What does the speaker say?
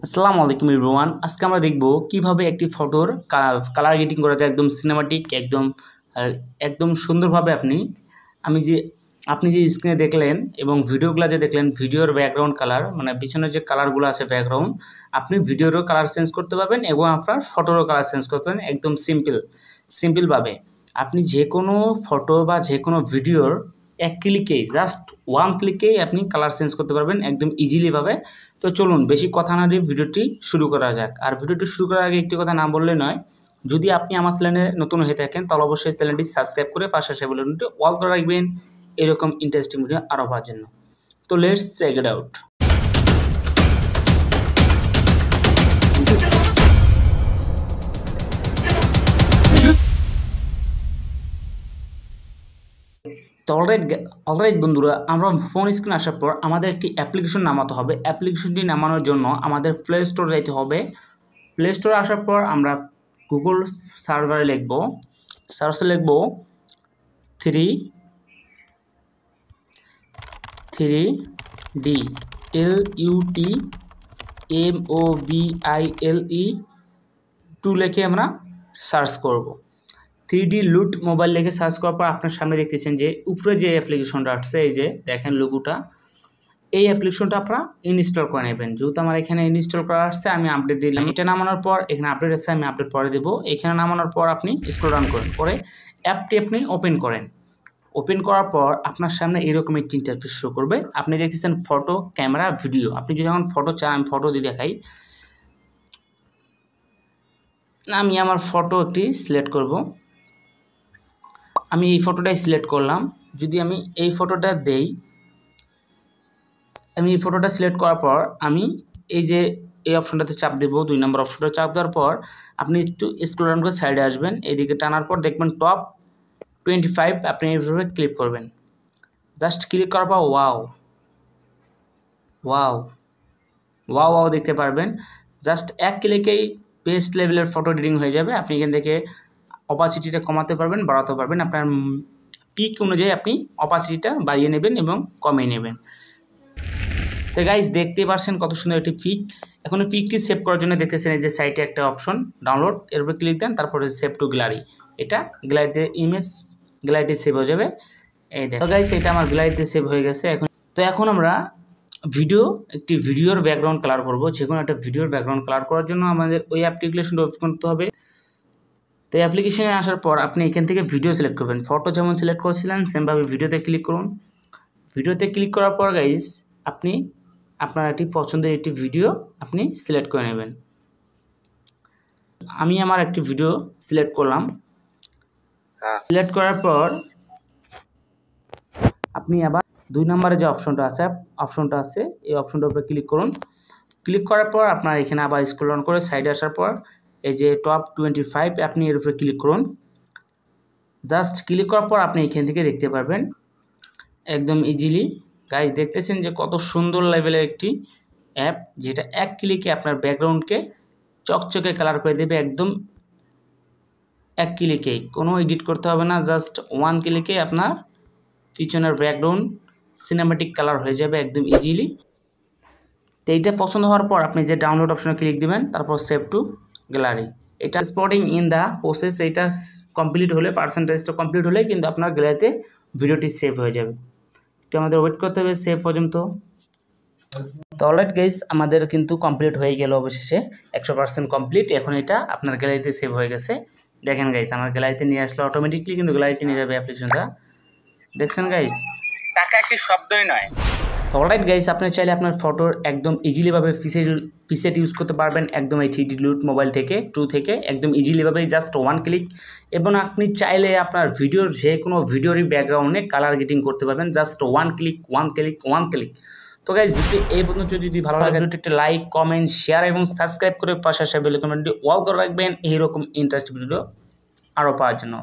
আসসালামু আলাইকুম এভরিওয়ান। আজকে আমরা দেখব কিভাবে একটি ফটোর কালার এডিটিং করা যায় একদম সিনেমাটিক একদম সুন্দরভাবে। আপনি যে স্ক্রিনে দেখলেন এবং ভিডিওগুলো যে দেখলেন, ভিডিওর ব্যাকগ্রাউন্ড কালার মানে পিছনের যে কালারগুলো আছে ব্যাকগ্রাউন্ড, আপনি ভিডিওরও কালার চেঞ্জ করতে পারবেন এবং আপনার ফটোরও কালার চেঞ্জ করতে পারবেন একদম সিম্পলভাবে। আপনি যে কোনো ফটো বা যে কোনো ভিডিওর এক ক্লিকেই, জাস্ট ওয়ান ক্লিকেই আপনি কালার চেঞ্জ করতে পারবেন একদম ইজিলিভাবে। তো চলুন বেশি কথা না দিয়ে ভিডিওটি শুরু করা যাক। আর ভিডিওটি শুরু করার আগে একটি কথা না বললে নয়, যদি আপনি আমার চ্যানেলে নতুন হয়ে থাকেন তাহলে অবশ্যই চ্যানেলটি সাবস্ক্রাইব করে পাশে আসা বেল আইকনটি অল করে রাখবেন এরকম ইন্টারেস্টিং ভিডিও আরও পাওয়ার জন্য। তো লেটস চেক ইট আউট। তো অলরাইট বন্ধুরা, আমরা ফোন স্ক্রিনে আসার পর আমাদের একটি অ্যাপ্লিকেশন নামাতে হবে। অ্যাপ্লিকেশনটি নামানোর জন্য আমাদের প্লে স্টোর যাইতে হবে। প্লে স্টোরে আসার পর আমরা গুগল সার্চে লিখব 3D LUTMOBILE 2 লিখে আমরা সার্চ করব। 3D লুট মোবাইল লিখে সার্চ করার পর আপনার সামনে দেখতেছেন যে উপরে যে অ্যাপ্লিকেশনটা আসছে, এই যে দেখেন লোগোটা, এই অ্যাপ্লিকেশনটা আপনারা ইনস্টল করে নেবেন। যেহেতু আমার এখানে ইনস্টল করা আসছে, আমি আপডেট দিলাম। এটা নামানোর পর এখানে আপডেট আছে, আমি আপডেট পরে দেবো। এখানে নামানোর পর আপনি স্ক্রল ডাউন করেন, পরে অ্যাপটি আপনি ওপেন করেন। ওপেন করার পর আপনার সামনে এরকম একটি ইন্টারফেস শো করবে। আপনি দেখতেছেন ফটো, ক্যামেরা, ভিডিও। আপনি যদি এখন ফটো চান, আমি ফটো দিয়ে দেখাই। আমি আমার ফটো একটি সিলেক্ট করব। আমি এই ফটোটাই সিলেক্ট করলাম। যদি আমি এই ফটোটা দেই, আমি এই ফটোটা সিলেক্ট করার পর আমি এই অপশনটাতে চাপ দেব। 2 নম্বর অপশনটা চাপ দেওয়ার পর আপনি একটু স্ক্রল ডাউন করে সাইডে আসবেন। এইদিকে টানার পর দেখবেন টপ 25, আপনি এইভাবে ক্লিক করবেন। জাস্ট ক্লিক করার পর ওয়াও দেখতে পারবেন। জাস্ট এক ক্লিকেই বেস্ট লেভেলের ফটো এডিটিং হয়ে যাবে। আপনি এখান থেকে অপাসিটিটা কমাতে পারবেন, বাড়াতে পারবেন। আপনার পিক অনুযায়ী আপনি অপাসিটিটা বাড়িয়ে নেবেন এবং কমিয়ে নেবেন। তো গাইস, দেখতে পাচ্ছেন কত সুন্দর একটি পিক। এখন পিকটি সেভ করার জন্য দেখতেছেন এই যে সাইটে একটা অপশন ডাউনলোড, এর উপরে ক্লিক দেন, তারপরে সেভ টু গ্যালারি। এটা গ্যালারিতে গ্যালারিতে সেভ হয়ে যাবে। এই দেখো গাইস, এটা আমার গ্যালারিতে সেভ হয়ে গেছে। এখন আমরা একটি ভিডিওর ব্যাকগ্রাউন্ড কালার করব। যে কোনো একটা ভিডিওর ব্যাকগ্রাউন্ড কালার করার জন্য আমাদের ওই অ্যাপ্লিকেশনটা ওপেন করতে হবে। তো অ্যাপ্লিকেশনে আসার পর আপনি এখান থেকে ভিডিও সিলেক্ট করবেন। ফটো যেমন সিলেক্ট করেছিলেন সেমভাবে ভিডিওতে ক্লিক করুন। ভিডিওতে ক্লিক করার পর গাইস, আপনি আপনার একটি পছন্দের একটি ভিডিও আপনি সিলেক্ট করে নেবেন। আমি আমার একটি ভিডিও সিলেক্ট করলাম। সিলেক্ট করার পর আপনি আবার 2 নম্বরে যে অপশনটা আছে এই অপশনটার উপরে ক্লিক করুন। ক্লিক করার পর আপনার এখানে আবার স্ক্রল ডাউন করে সাইডে আসার পর এই যে টপ 25, আপনি এর উপরে ক্লিক করুন। জাস্ট ক্লিক করার পর আপনি এখান থেকে দেখতে পারবেন একদম ইজিলি। গাইস, দেখতেছেন যে কত সুন্দর লেভেলের একটি অ্যাপ, যেটা এক ক্লিকে আপনার ব্যাকগ্রাউন্ডকে চকচকে কালার করে দেবে। একদম এক ক্লিকেই, কোনো এডিট করতে হবে না। জাস্ট ওয়ান ক্লিকে আপনার পিছনের ব্যাকগ্রাউন্ড সিনেমাটিক কালার হয়ে যাবে একদম ইজিলি। তো এইটা পছন্দ হওয়ার পর আপনি যে ডাউনলোড অপশনে ক্লিক দিবেন, তারপর সেভ টু গ্যালারি। এটা স্পটিং ইন দ্য প্রসেস, এটা কমপ্লিট হলে, পার্সেন্টেজটা কমপ্লিট হলে কিন্তু আপনার গ্যালারিতে ভিডিওটি সেভ হয়ে যাবে। তো আমাদের ওয়েট করতে হবে সেভ পর্যন্ত। তো অলরাইট গাইস, আমাদের কিন্তু কমপ্লিট হয়ে গেল অবশেষে, 100% কমপ্লিট। এখন এটা আপনার গ্যালারিতে সেভ হয়ে গেছে। দেখেন গাইস, আমার গ্যালারিতে নিয়ে আসলে অটোমেটিকলি কিন্তু গ্যালারিতে নিয়ে যাবে অ্যাপ্লিকেশনটা। দেখছেন গাইস, টাকা একটি শব্দই নয়। তো অলরাইট গাইস, আপনি চাইলে আপনার ফটোর একদম ইজিলিভাবে প্রিসেট ইউজ করতে পারবেন একদম এই 3D লুট মোবাইল থেকে 2 থেকে একদম ইজিলিভাবে, জাস্ট ওয়ান ক্লিক। এবং আপনি চাইলে আপনার যে কোনো ভিডিওরই ব্যাকগ্রাউন্ডে কালার এডিটিং করতে পারবেন জাস্ট ওয়ান ক্লিক। তো গাইস, ভিডিও এই পর্যন্ত যদি ভালো লাগে ভিডিওটি একটা লাইক, কমেন্ট, শেয়ার এবং সাবস্ক্রাইব করে পাশে আসা বেল আইকনটি অল করে রাখবেন এইরকম ইন্টারেস্টিং ভিডিও আরও পাওয়ার জন্য।